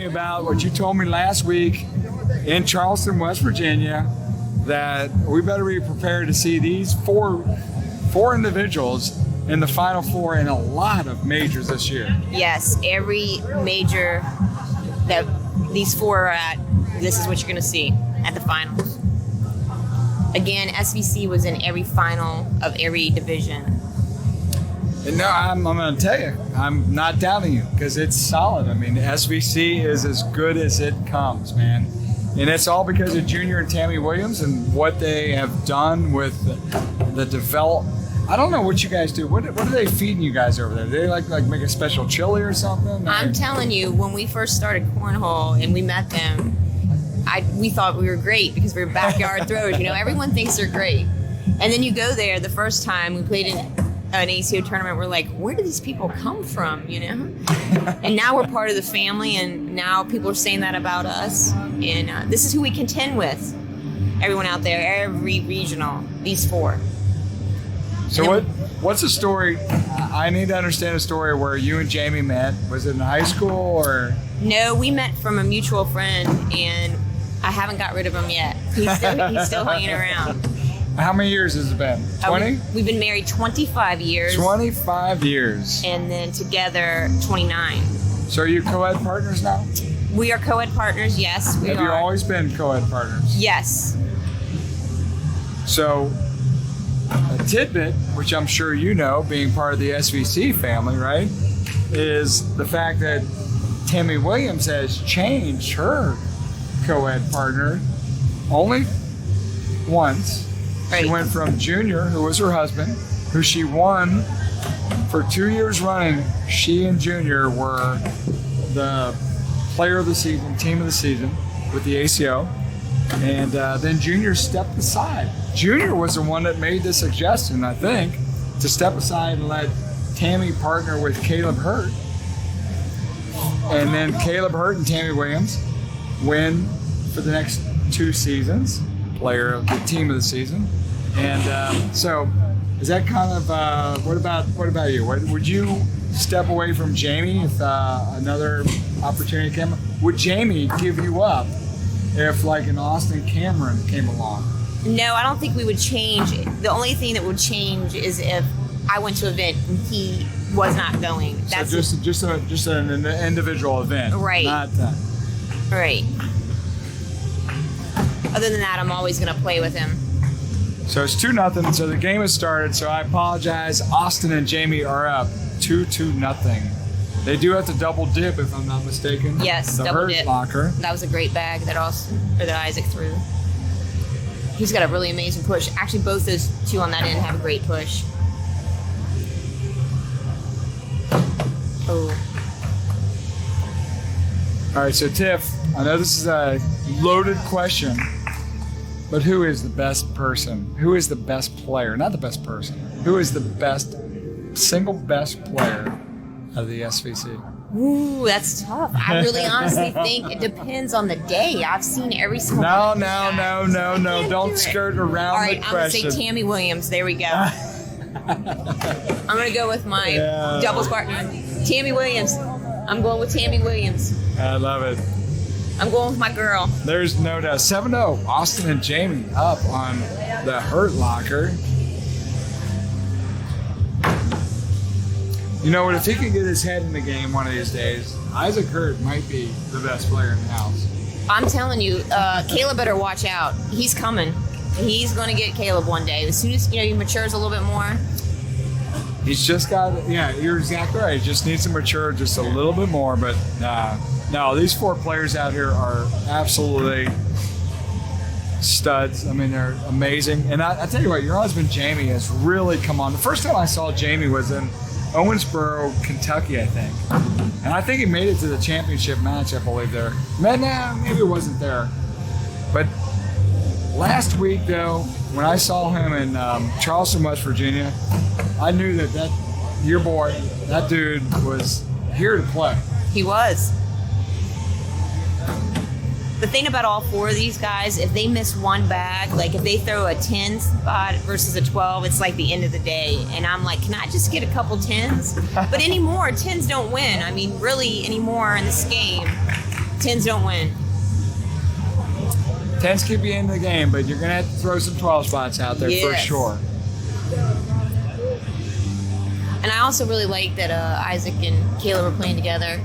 me about what you told me last week in Charleston, West Virginia, that we better be prepared to see these four individuals in the Final Four in a lot of majors this year. Yes, every major that these four are at, this is what you're going to see at the finals. Again, SVC was in every final of every division. And no, I'm going to tell you, I'm not doubting you because it's solid. I mean, SVC is as good as it comes, man. And it's all because of Junior and Tammy Williams and what they have done with the develop. I don't know what you guys do. What are they feeding you guys over there? Do they like make a special chili or something? I'm telling you, when we first started cornhole and we met them, we thought we were great because we were backyard throwers. You know, everyone thinks they're great. And then you go there the first time we played in an ACO tournament, we're like, where do these people come from, you know? And now we're part of the family, and now people are saying that about us. And this is who we contend with. Everyone out there, every regional, these four. So what's the story? I need to understand a story where you and Jamie met. Was it in high school or? No, we met from a mutual friend, and I haven't got rid of him yet. He's still hanging around. How many years has it been? 20? We've been married 25 years. 25 years. And then together 29. So are you co-ed partners now? We are co-ed partners, yes. Have you always been co-ed partners? Yes. So a tidbit, which I'm sure you know, being part of the SVC family, right, is the fact that Tammy Williams has changed her co-ed partner only once. Right. She went from Junior, who was her husband, who she won for 2 years running. She and Junior were the player of the season, team of the season with the ACO. And then Junior stepped aside. Junior was the one that made the suggestion, I think, to step aside and let Tammy partner with Caleb Hurt. And then Caleb Hurt and Tammy Williams win for the next 2 seasons, player of the team of the season. And so is that kind of, what about you? Would you step away from Jamie if another opportunity came up? Would Jamie give you up if like an Austin Cameron came along? No, I don't think we would change. The only thing that would change is if I went to an event and he was not going. That's so just an individual event. Right. Not that. Right. Other than that, I'm always going to play with him. So it's 2-0. So the game has started. So I apologize. Austin and Jamie are up 2-0. They do have to double dip, if I'm not mistaken. Yes, the double Hurt dip. Locker. That was a great bag that Isaac threw. He's got a really amazing push. Actually, both those two on that end have a great push. Oh. All right, so Tiff, I know this is a loaded question, but who is the best person? Who is the best player? Not the best person. Who is the single best player of the SVC? Ooh, that's tough. I really honestly think it depends on the day. I've seen every single No. Don't skirt around All right, the I'm going to question. say Tammy Williams. There we go. I'm going to go with my doubles partner. Tammy Williams. I'm going with Tammy Williams. I love it. I'm going with my girl. There's no doubt. 7-0. Austin and Jamie up on the Hurt Locker. You know what? If he can get his head in the game one of these days, Isaac Hurt might be the best player in the house. I'm telling you, Caleb better watch out. He's coming. He's going to get Caleb one day. As soon as he matures a little bit more. He's just got, you're exactly right. He just needs to mature just a little bit more. But no, these 4 players out here are absolutely studs. I mean, they're amazing. And I tell you what, your husband Jamie has really come on. The first time I saw Jamie was in Owensboro, Kentucky, I think. And I think he made it to the championship match, I believe, there. Maybe it wasn't there. But last week, though, when I saw him in Charleston, West Virginia, I knew that your boy, that dude, was here to play. He was. The thing about all 4 of these guys, if they miss one bag, like if they throw a 10 spot versus a 12, it's like the end of the day. And I'm like, can I just get a couple 10s? But anymore, 10s don't win. I mean, really, anymore in this game, 10s don't win. 10s keep you in the game, but you're going to have to throw some 12 spots out there for Yes. sure. And I also really like that Isaac and Caleb are playing together.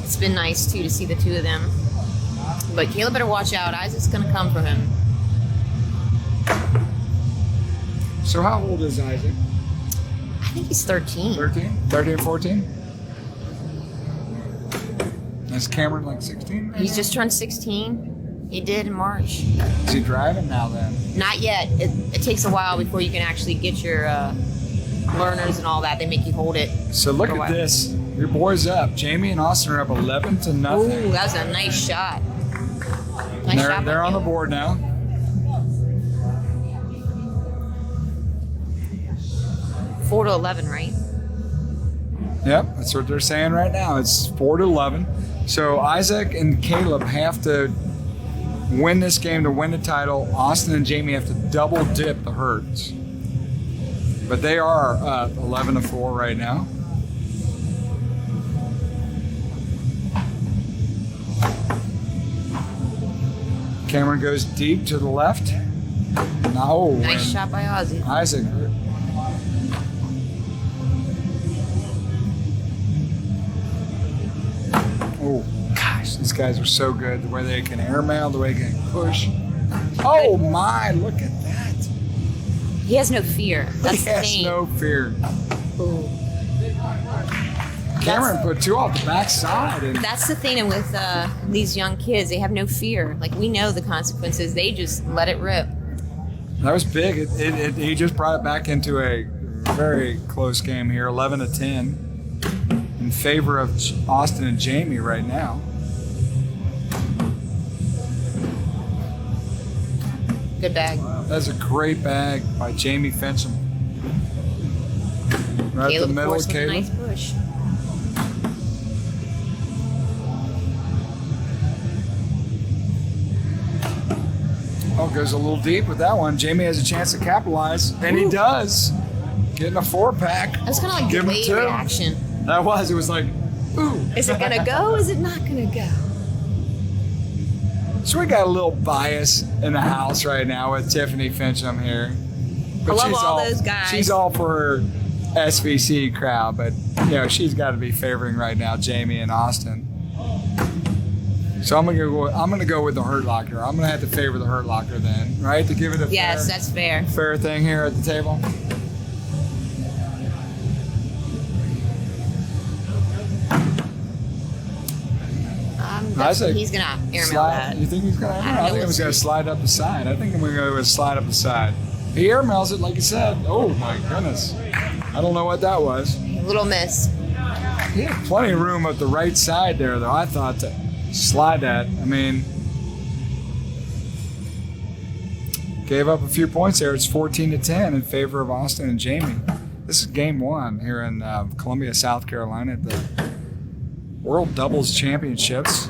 It's been nice, too, to see the two of them. But Caleb better watch out. Isaac's going to come for him. So how old is Isaac? I think he's 13. 13? 13, 14? Is Cameron like 16? He's just turned 16. He did in March. Is he driving now then? Not yet. It takes a while before you can actually get your learners and all that. They make you hold it. So look for a at while. this. Your boys up. Jamie and Austin are up 11-0. Ooh, that was a nice shot. Nice shot. They're on the board now. Four to 11, right? Yep, that's what they're saying right now. It's 4-11. So Isaac and Caleb have to win this game to win the title. Austin and Jamie have to double dip the Hertz. But they are up 11-4 right now. Cameron goes deep to the left. No. Nice shot by Ozzy. Isaac. Oh, gosh, these guys are so good. The way they can airmail, the way they can push. Oh, my, look at that. He has no fear. That's He the has thing. no fear. Ooh. Cameron put two off the backside. And That's the thing with these young kids. They have no fear. Like, we know the consequences. They just let it rip. that was big. He just brought it back into a very close game here, 11-10, in favor of Austin and Jamie right now. Good bag. That's a great bag by Jamie Fincham. Right Caleb, at the middle of course, of with a Caleb. nice push. Oh, goes a little deep with that one. Jamie has a chance to capitalize, and he does. Getting a 4-pack. That's kind of like Give him delayed two. reaction. That was. It was like, ooh. Is it gonna go? Is it not gonna go? So we got a little bias in the house right now with Tiffany Fincham here. But I love all those guys. She's all for her SVC crowd, but she's got to be favoring right now Jamie and Austin. So I'm gonna go with the Hurt Locker. I'm gonna have to favor the Hurt Locker then, right? To give it a Yes, that's fair. fair thing here at the table. Guessing he's gonna airmail that. You think he's gonna airmail? I think it was gonna slide up the side. I think we're gonna slide up the side. He airmails it like you said. Oh my goodness. I don't know what that was. A little miss. He had plenty of room at the right side there, though. I thought to slide that. I mean, gave up a few points there. It's 14-10 in favor of Austin and Jamie. This is game one here in Columbia, South Carolina at the World Doubles Championships.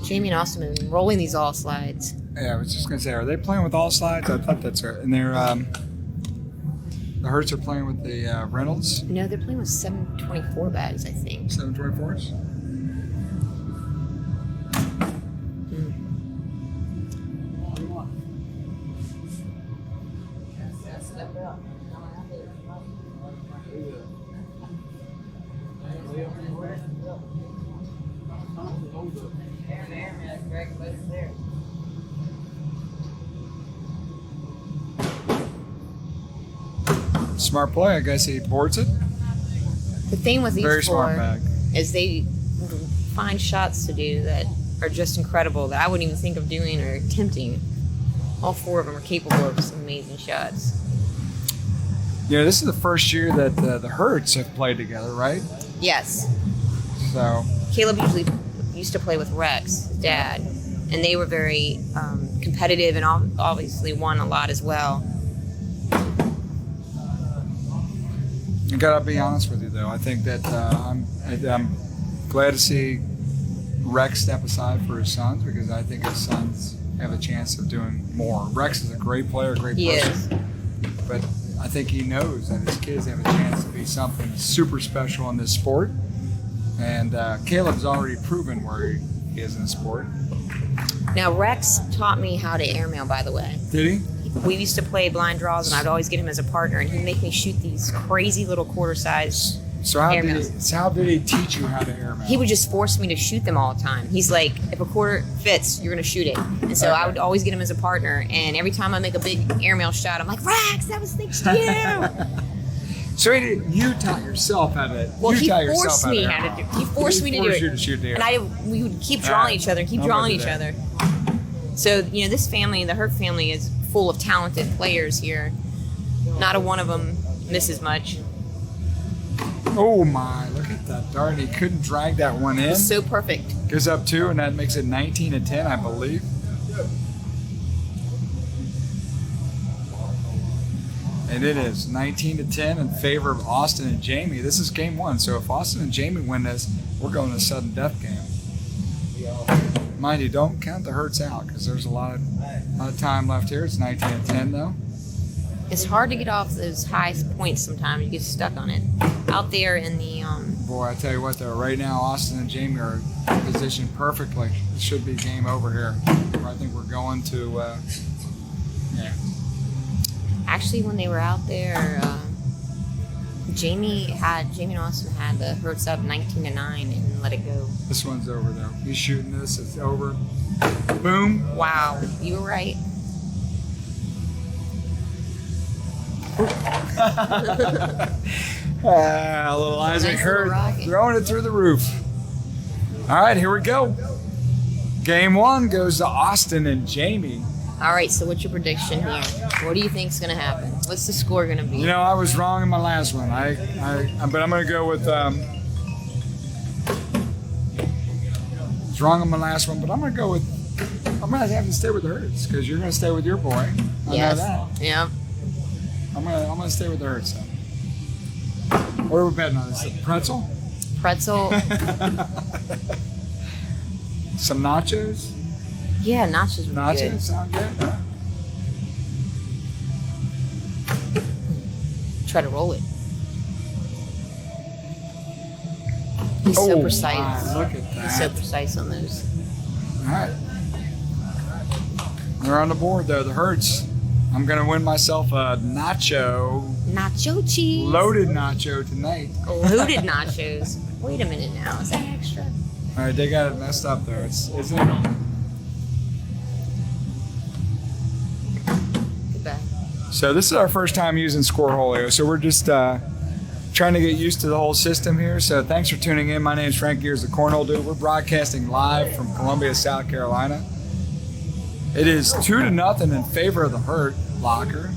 Jamie and Austin have been rolling these all slides. Yeah, I was just gonna say, are they playing with all slides? I thought that's right. And they're the Hertz are playing with the Reynolds No, they're playing with 724 bags, I think. 724s. Smart play. I guess he boards it. The thing with these Very four smart bag. is they find shots to do that are just incredible that I wouldn't even think of doing or attempting. All four of them are capable of some amazing shots. This is the first year that the Hertz have played together, right? Yes. So Caleb usually used to play with Rex, his dad, and they were very competitive and obviously won a lot as well. I gotta be honest with you, though. I think that I'm glad to see Rex step aside for his sons because I think his sons have a chance of doing more. Rex is a great player, great He person. But I think he knows that his kids have a chance to be something super special in this sport. And Caleb's already proven where he is in the sport. Now, Rex taught me how to airmail, by the way. Did he? We used to play blind draws, and I'd always get him as a partner, and he'd make me shoot these crazy little quarter-size So how airmails. how did he teach you how to airmail? He would just force me to shoot them all the time. He's like, if a quarter fits, you're going to shoot it. And so I would always get him as a partner, and every time I make a big airmail shot, I'm like, Rex, that was thanks to you. So you taught yourself how to. Well, you he taught yourself forced me how to do. He forced me to do forced it. you to shoot the air. And we would keep drawing each other, and keep I'm drawing with each you other. So this family, the Hurt family, is full of talented players here. Not a one of them misses much. Oh my! Look at that dart. He couldn't drag that one in. It's so perfect. Goes up 2, and that makes it 19-10, I believe. And it is 19-10 in favor of Austin and Jamie. This is game 1, so if Austin and Jamie win this, we're going to sudden death game. Mind you, don't count the Hurts out because there's a lot of time left here. It's 19-10 though. It's hard to get off those high points sometimes. You get stuck on it. Out there in the Boy, I tell you what though, right now Austin and Jamie are positioned perfectly. It should be game over here. I think we're going to, yeah. actually, when they were out there, Jamie and Austin had the Hurts up 19-9 and let it go. This one's over though. He's shooting this. It's over. Boom. Wow, you were right. A little Isaac Nice little Hurt rocket. throwing it through the roof. All right, here we go. Game 1 goes to Austin and Jamie. All right, so what's your prediction here? What do you think's gonna happen? What's the score gonna be? You know, I was wrong in my last one. But I'm going to go with. I was wrong on my last one, but I'm going to go with. I'm going to have to stay with the Hurts because you're going to stay with your boy. I Yes. know that. Yeah. I'm gonna stay with the Hurts. Then. What are we betting on? Is it pretzel? Pretzel. Some nachos? Yeah, nachos would be Nachos good. sound good? Try to roll it. He's so Oh, precise. my, look at He's so that. precise on those. All right. They're on the board, though. The Hurts. I'm going to win myself a nacho, Nacho cheese. loaded nacho tonight. Loaded nachos. Wait a minute now. Is that extra? All right, they got it messed up, though. Isn't it? Goodbye. So this is our first time using Scoreholio, so we're just trying to get used to the whole system here. So thanks for tuning in. My name is Frank Gears, the Cornhole Dude. We're broadcasting live from Columbia, South Carolina. It is 2-0 in favor of the Hurt Locker.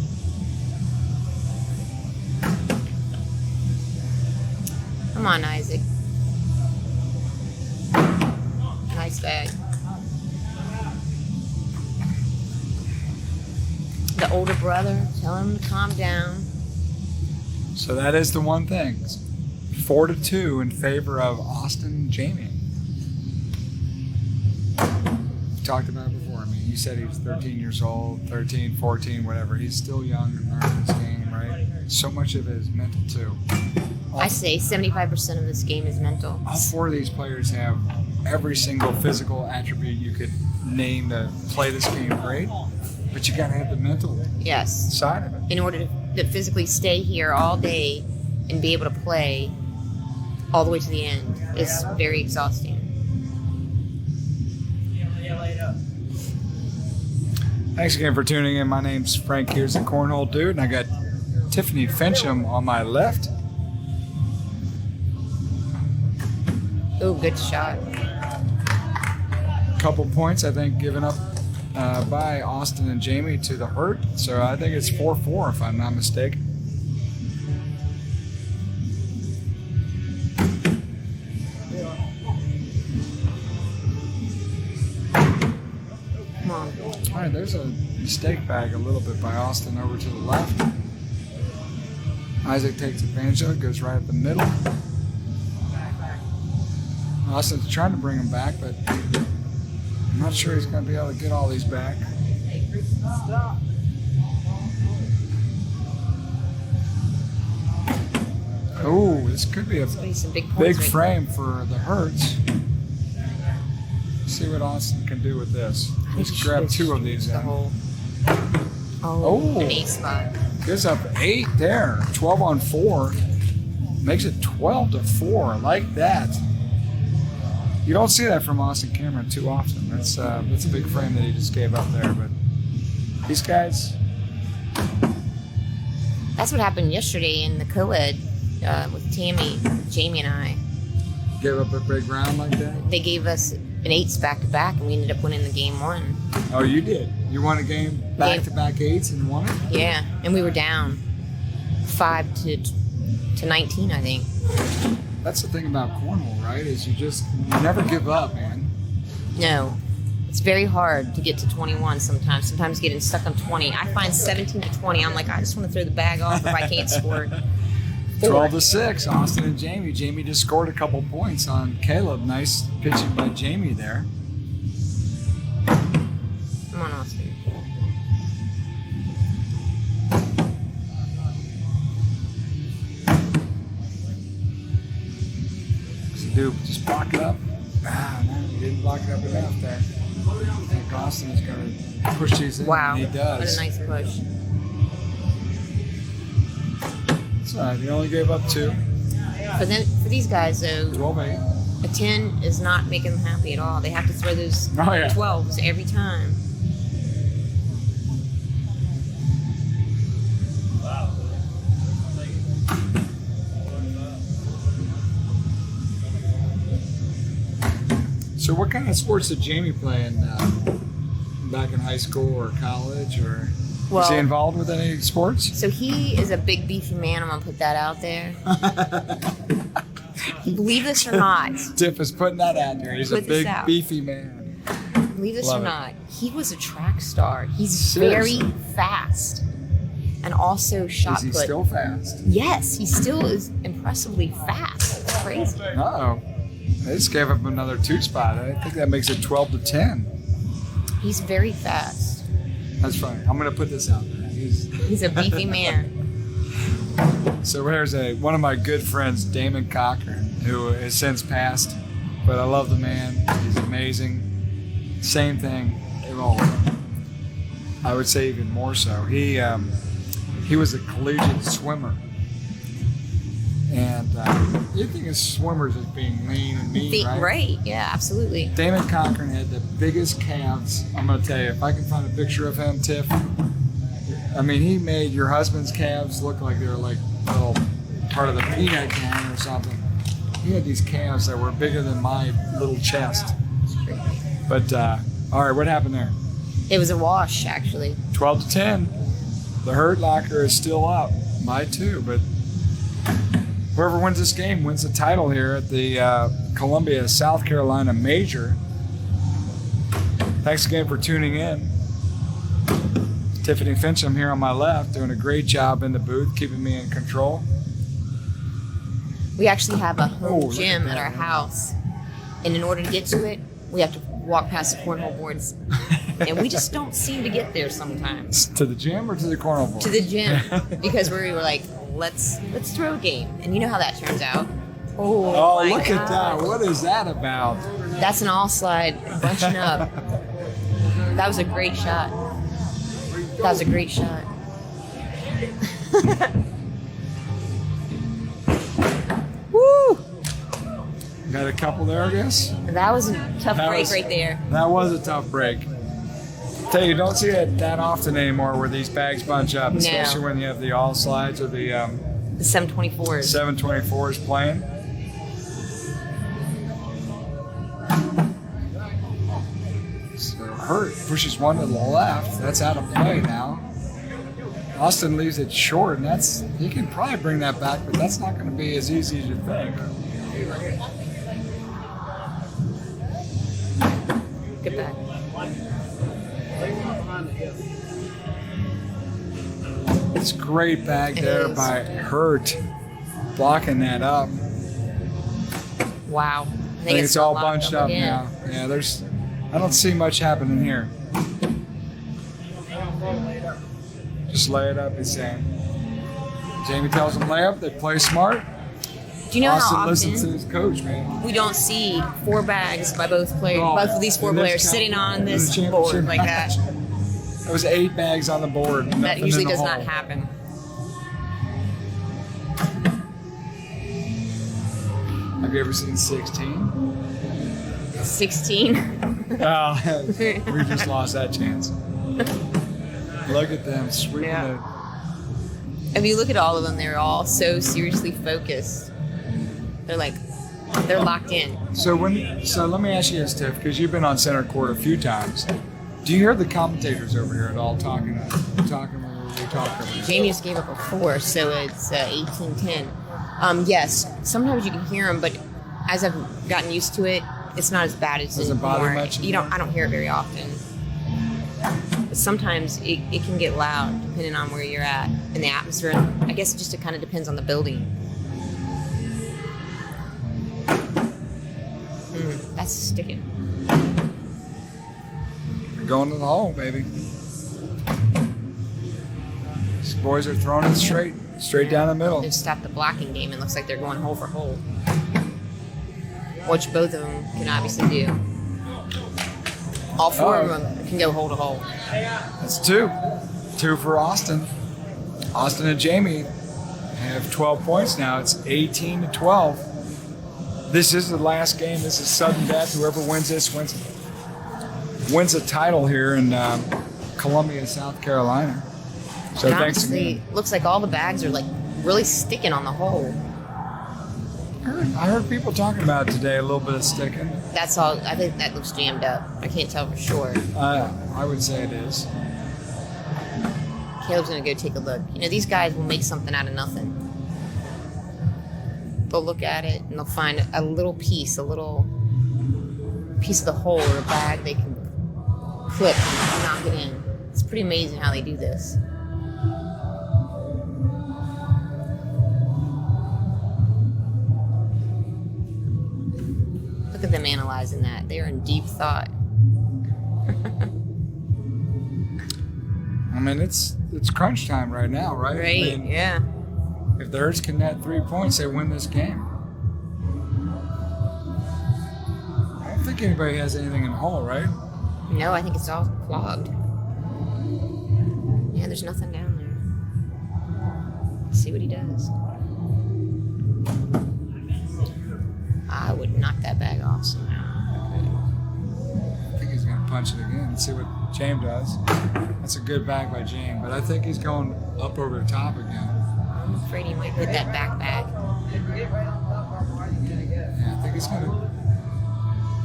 Come on, Isaac. Nice bag. The older brother, tell him to calm down. So that is the one thing. 4-2 in favor of Austin and Jamie. We talked about it before. I mean, you said he was 13 years old, 13, 14, whatever. He's still young and learning this game, right? So much of it is mental, too. I say 75% of this game is mental. All 4 of these players have every single physical attribute you could name to play this game great, but you got to have the mental Yes. side of it. In order to physically stay here all day and be able to play all the way to the end is very exhausting. Thanks again for tuning in. My name's Frank Gears, the Cornhole Dude, and I got Tiffany Fincham on my left. Oh, good shot. Couple points, I think, given up by Austin and Jamie to the Hurt. So I think it's 4-4 if I'm not mistaken. Come on. All right, there's a mistake bag a little bit by Austin over to the left. Isaac takes advantage of it, goes right up the middle. Austin's trying to bring him back, but I'm not sure he's going to be able to get all these back. Oh, this could be a Some big points big right frame for the Hertz. See what Austin can do with this. there. Let's grab 2 of these The in. whole. Oh. An 8 spot. Gives up 8 there. 12 on 4. Makes it 12 to 4. Like that. You don't see that from Austin Cameron too often. That's a big frame that he just gave up there. But these guys. That's what happened yesterday in the co-ed with Tammy, Jamie, and I. Gave up a big round like that? They gave us an 8s back-to-back, and we ended up winning the game 1. Oh, you did? You won a game back-to-back 8s and won it? Yeah, and we were down 5 to 19, I think. That's the thing about cornhole, right? Is you never give up, man. No, it's very hard to get to 21 sometimes. Sometimes getting stuck on 20. I find 17 to 20, I'm like, I just want to throw the bag off if I can't score. 12 to 6, Austin and Jamie. Jamie just scored a couple points on Caleb. Nice pitching by Jamie there. Come on, Austin. Dude, just block it up. Ah, no, you didn't block it up enough there. I think Austin is going to push these in. Wow, And he does. what a nice push. That's all right. He only gave up 2. For these guys, though, 12-8. a 10 is not making them happy at all. They have to throw those Oh, yeah. 12s every time. So what kind of sports did Jamie play in back in high school or college? Or was he involved with any sports? So he is a big, beefy man. I'm going to put that out there. Believe this or not. Tiff is putting that out there. He's a Put this big, out. beefy man. Believe this Love or it. not, he was a track star. He's Seriously? very fast and also shot Is he put. still fast? Yes, he still is impressively fast. It's crazy. Uh-oh. They just gave up another 2 spot. I think that makes it 12 to 10. He's very fast. That's funny. I'm going to put this out there. He's a beefy man. So here's one of my good friends, Damon Cochran, who has since passed, but I love the man. He's amazing. Same thing. Well, I would say even more so. He was a collegiate swimmer. And you think of swimmers as being lean and mean, right? Right, yeah, absolutely. Damon Cochran had the biggest calves. I'm going to tell you, if I can find a picture of him, Tiff, I mean, he made your husband's calves look like they were like a little part of the peanut can or something. He had these calves that were bigger than my little chest. But, all right, what happened there? It was a wash, actually. 12 to 10. The Hurt Locker is still up by 2, but whoever wins this game wins the title here at the Columbia, South Carolina Major. Thanks again for tuning in. Tiffany Fincham here on my left, doing a great job in the booth, keeping me in control. We actually have a home look gym at at our that. house. And in order to get to it, we have to walk past the cornhole boards. And we just don't seem to get there sometimes. To the gym or to the cornhole board? To the gym. Because we were like, let's throw a game. And you know how that turns out. Oh, my look at that. God. What is that about? That's an all slide bunching up. That was a great shot. That was a great shot. Woo! Got a couple there, I guess? That was a tough That break was- right there. That was a tough break. Tell you, don't see it that often anymore where these bags bunch up, especially when you have the all slides or the The 724s. 724s playing. So Hurt pushes one to the left. That's out of play now. Austin leaves it short, and he can probably bring that back, but that's not going to be as easy as you think. Good back. It's a great bag there is. by Hurt, blocking that up. Wow. I think it's all bunched up now. Yeah, I don't see much happening here. Just lay it up, he's saying. Jamie tells them lay up, they play smart. Do you know Austin how often listens to his coach, man. we don't see 4 bags by both players, Oh, both of these 4 in this players sitting on in the this championship board like that? match. There was 8 bags on the board. That nothing usually in the does not hole. happen. Have you ever seen 16? 16. Oh, we just lost that chance. Look at them sweeping Yeah. If you look at all of them, they're all so seriously focused. They're locked in. So let me ask you this, Tiff, because you've been on center court a few times. Do you hear the commentators over here at all talking when we talk over here? Jamie just gave up a 4, so it's 18-10. Yes, sometimes you can hear them, but as I've gotten used to it, it's not as bad as Doesn't bother much anymore? I don't hear it very often. But sometimes it can get loud depending on where you're at and the atmosphere. I guess it just kind of depends on the building. That's sticking. We're going to the hole, baby. These boys are throwing it straight down the middle. They've stopped the blocking game and looks like they're going hole for hole, which both of them can obviously do. All 4 of them can go hole to hole. That's 2. 2 for Austin. Austin and Jamie have 12 points now. It's 18-12. This is the last game. This is sudden death. Whoever wins this wins a title here in Columbia, South Carolina. So And thanks honestly, again. looks like all the bags are like really sticking on the hole. I heard people talking about it today, a little bit of sticking. That's all. I think that looks jammed up. I can't tell for sure. I would say it is. Caleb's gonna go take a look. You know, these guys will make something out of nothing. They'll look at it and they'll find a little piece of the hole or a bag they can clip and knock it in. It's pretty amazing how they do this. Look at them analyzing that. They are in deep thought. I mean, it's crunch time right now, right? Right? I mean, Yeah. if the Hurts can net 3 points, they win this game. I don't think anybody has anything in the hole, right? No, I think it's all clogged. Yeah, there's nothing down there. Let's see what he does. I would knock that bag off somehow. I think he's going to punch it again and see what James does. That's a good bag by James, but I think he's going up over the top again. I'm afraid he might hit that back bag. Yeah, I think he's going to.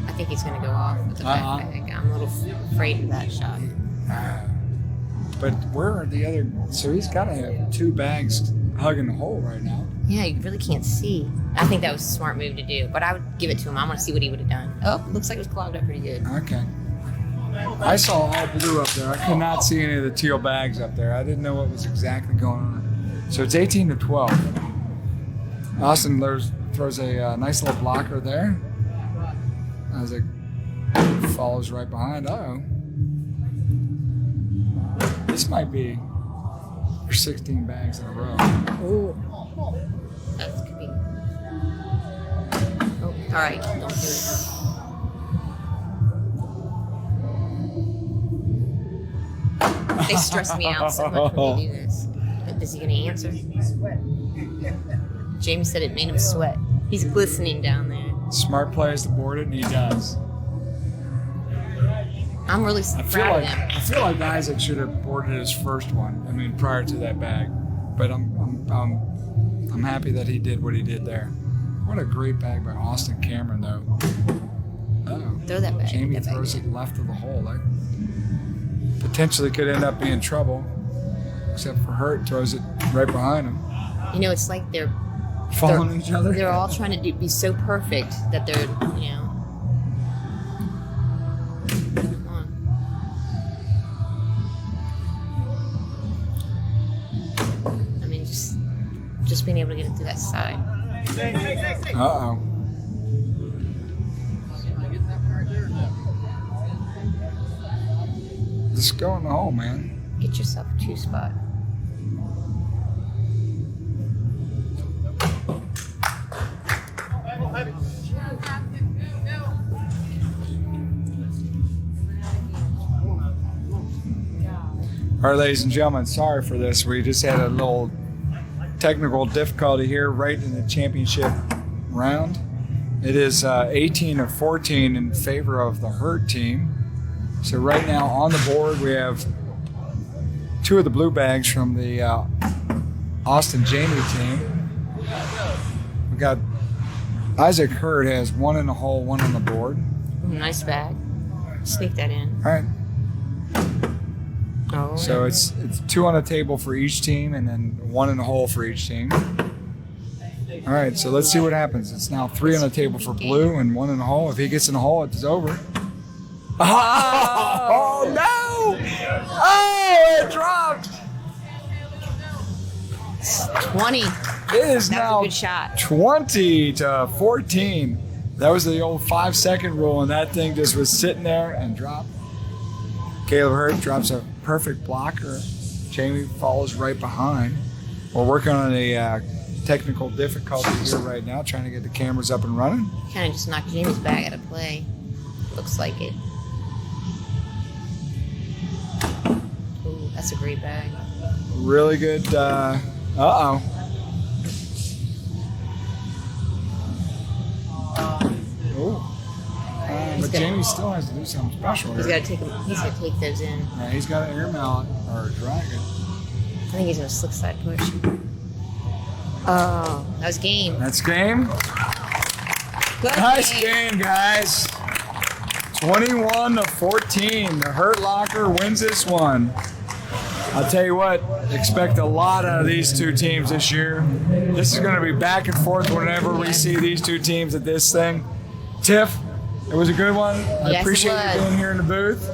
I think he's going to go off with the back bag. I'm a little afraid of that shot. But where are the other? So he's got to have 2 bags hugging the hole right now. Yeah, you really can't see. I think that was a smart move to do, but I would give it to him. I want to see what he would have done. Oh, looks like it was clogged up pretty good. Okay. I saw all blue up there. I could not see any of the teal bags up there. I didn't know what was exactly going on. So it's 18-12. Austin throws a nice little blocker there as it follows right behind. Uh-oh. This might be for 16 bags in a row. Ooh. That could be. Oh, all right. Don't do it. They stress me out so much when they do this. Is he going to answer? Jamie said it made him sweat. He's glistening down there. Smart plays to board it, and he does. I'm really proud of him. I feel like Isaac should have boarded his first one. I mean, prior to that bag. But I'm happy that he did what he did there. What a great bag by Austin Cameron, though. Oh, Throw that bag. Jamie That bag throws in. it left of the hole. That potentially could end up being trouble. Except for Hurt throws it right behind him. You know, it's like they're Following each other. They're all trying to be so perfect that they're, you know. Come on. I mean, just being able to get it through that side. Uh-oh. Just go in the hole, man. Get yourself a 2-spot. All right, ladies and gentlemen, sorry for this. We just had a little technical difficulty here right in the championship round. It is 18-14 in favor of the Hurt team. So right now on the board we have 2 of the blue bags from the Austin Jamie team. We got Isaac Hurt has 1 in the hole, 1 on the board. Nice bag. Sneak that in. All right. Oh. So it's 2 on the table for each team and then 1 in the hole for each team. All right, so let's see what happens. It's now 3 on the table for blue and 1 in the hole. If he gets in the hole, it's over. Oh no! Oh, it dropped. 20. It is That now was a good shot. 20-14. That was the old 5-second rule, and that thing just was sitting there and dropped. Caleb Hurt drops a perfect blocker. Jamie follows right behind. We're working on a technical difficulty here right now, trying to get the cameras up and running. Kind of just knocked Jamie's bag out of play. Looks like it. Ooh, that's a great bag. Really good. Uh-oh. Ooh. But Jamie still has to do something special. He's here. got to take them. He's got to take those in. Yeah, he's got an air mallet or a dragon. I think he's in a slick side push. Oh, that was game. That's game. Good Nice game, guys. 21-14. The Hurt Locker wins this one. I'll tell you what, expect a lot out of these 2 teams this year. This is going to be back and forth whenever we see these 2 teams at this thing. Tiff, it was a good one. I Yes, appreciate it you was. being here in the booth.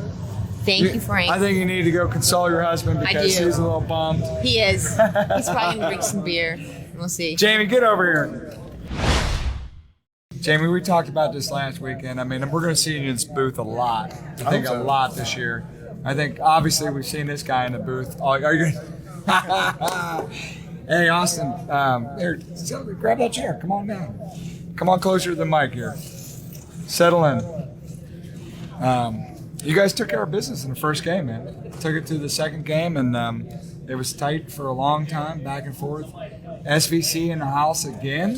Thank you, Frank. I think you need to go console your husband because do. he's a little bummed. He is. He's probably going to drink some beer. We'll see. Jamie, get over here. Jamie, we talked about this last weekend. I mean, we're going to see you in this booth a lot. I think a lot this year. I think, obviously, we've seen this guy in the booth. Oh, are you Hey, Austin, here, grab that chair. Come on down. Come on closer to the mic here. Settle in. You guys took care of business in the first game, man. Took it to the second game, and it was tight for a long time, back and forth. SVC in the house again.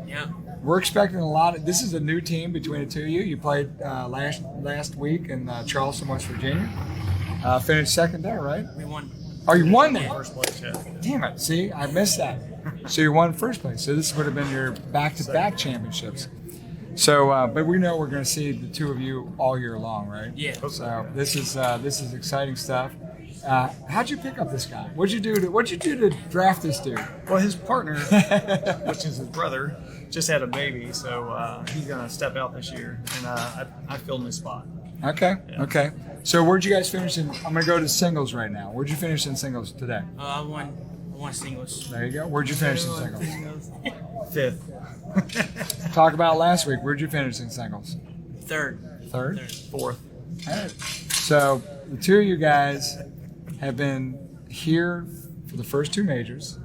Yeah. We're expecting a lot. This is a new team between the 2 of you. You played last week in Charleston, West Virginia. Finished second there, right? We won. Oh, you won that? First place, yeah. Damn it. See, I missed that. So you won first place. So this would have been your back-to-back championships. So, but we know we're going to see the 2 of you all year long, right? Yeah. So this is exciting stuff. How'd you pick up this guy? What'd you do to draft this dude? Well, his partner, which is his brother, just had a baby, so he's gonna step out this year, and I filled his spot. Okay. Yeah. Okay. So where'd you guys finish in? I'm gonna go to singles right now. Where'd you finish in singles today? I won singles. There you go. Where'd you finish in singles? 5th. Talk about last week. Where'd you finish in singles? 3rd. Third. 4th. All right. So the 2 of you guys have been here for the first 2 majors.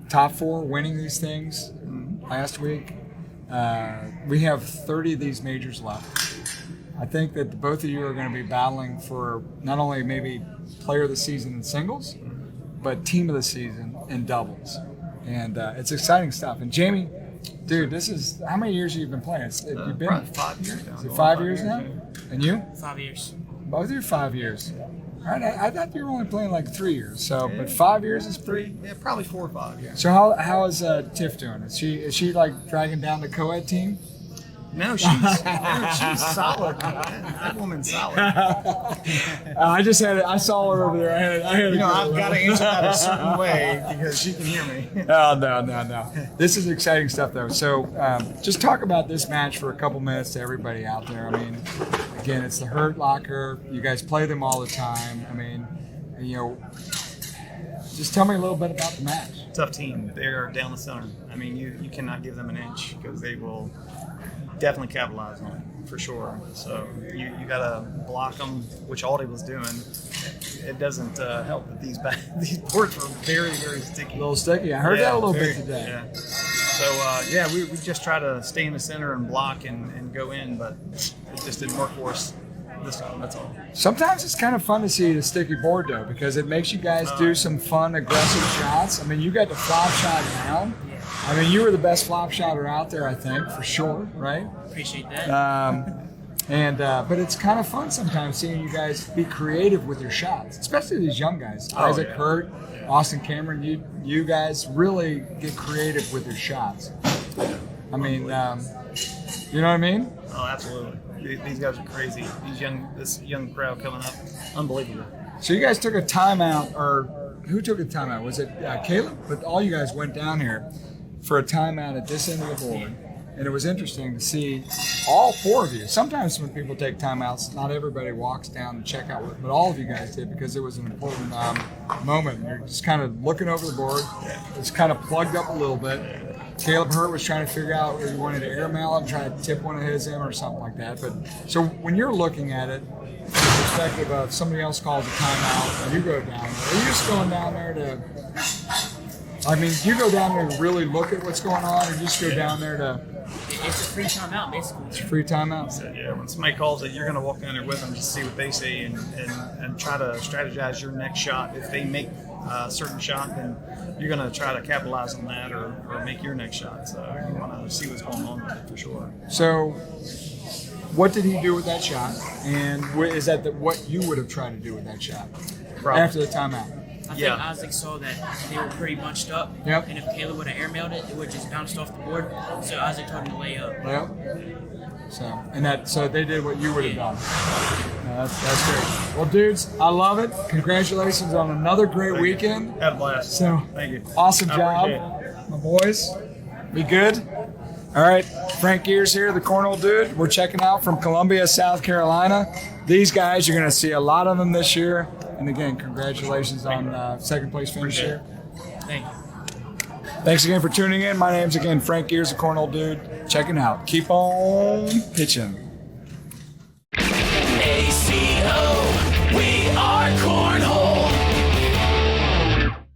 Top 4 winning these things last week. We have 30 of these majors left. I think that both of you are going to be battling for not only maybe player of the season in singles, but team of the season in doubles. And it's exciting stuff. And Jamie, dude, this is, how many years have you been playing? You've been Probably 5 years now. is it 5 years now? And you? 5 years. Both of you 5 years. All right, I thought you were only playing like 3 years. So, but 5 years is pretty. Yeah, probably 4 or 5. Yeah. So how is Tiff doing? Is she like dragging down the co-ed team? No, she's solid. That woman's solid. I saw her over there. I had I've got to answer that a certain way because she can hear me. Oh, no. This is exciting stuff, though. So just talk about this match for a couple minutes to everybody out there. I mean, again, it's the Hurt Locker. You guys play them all the time. I mean, just tell me a little bit about the match. Tough team. They're down the center. I mean, you cannot give them an inch because they will definitely capitalize on it. for sure. So you got to block them, which Aldi was doing. It doesn't help that these boards were very, very sticky. A little sticky. I heard that a little bit today. Yeah. So we just try to stay in the center and block and go in, but it just didn't work for us this time. That's all. Sometimes it's kind of fun to see the sticky board though, because it makes you guys do some fun, aggressive shots. I mean, you got the flop shot down. I mean, you were the best flop shotter out there, I think, for sure, right? Appreciate that. But it's kind of fun sometimes seeing you guys be creative with your shots, especially these young guys. Isaac Hurt, Austin Cameron, you guys really get creative with your shots. I mean, you know what I mean? Oh, absolutely. These guys are crazy. This young crowd coming up, unbelievable. So you guys took a timeout, or who took a timeout? Was it Caleb? But all you guys went down here for a timeout at this end of the board. And it was interesting to see all four of you. Sometimes when people take timeouts, not everybody walks down and check out, but all of you guys did, because it was an important moment. You're just kind of looking over the board. It's kind of plugged up a little bit. Caleb Hurt was trying to figure out if he wanted to airmail and try to tip one of his in or something like that. But so when you're looking at it from the perspective of somebody else calls a timeout and you go down there, are you just going down there to, I mean, do you go down there to really look at what's going on, or just go down there to? It's a free timeout, basically. It's a free timeout. So, when somebody calls it, you're going to walk down there with them to see what they say and try to strategize your next shot. If they make a certain shot, then you're going to try to capitalize on that or make your next shot. So you want to see what's going on with it for sure. So what did he do with that shot? And is that what you would have tried to do with that shot after the timeout? I think Isaac saw that they were pretty bunched up. Yep. And if Caleb would have airmailed it, it would have just bounced off the board. So Isaac told him to lay up. Yep. So they did what you would have done. No, that's great. Well, dudes, I love it. Congratulations on another great weekend. Had a blast. So thank you. Awesome I job, appreciate my boys. Be good. All right, Frank Gears here, the Cornhole Dude. We're checking out from Columbia, South Carolina. These guys, you're going to see a lot of them this year. And again, congratulations on second place finish here. Thank you. Thanks again for tuning in. My name's again Frank Gears, the Cornhole Dude. Checking out. Keep on pitching.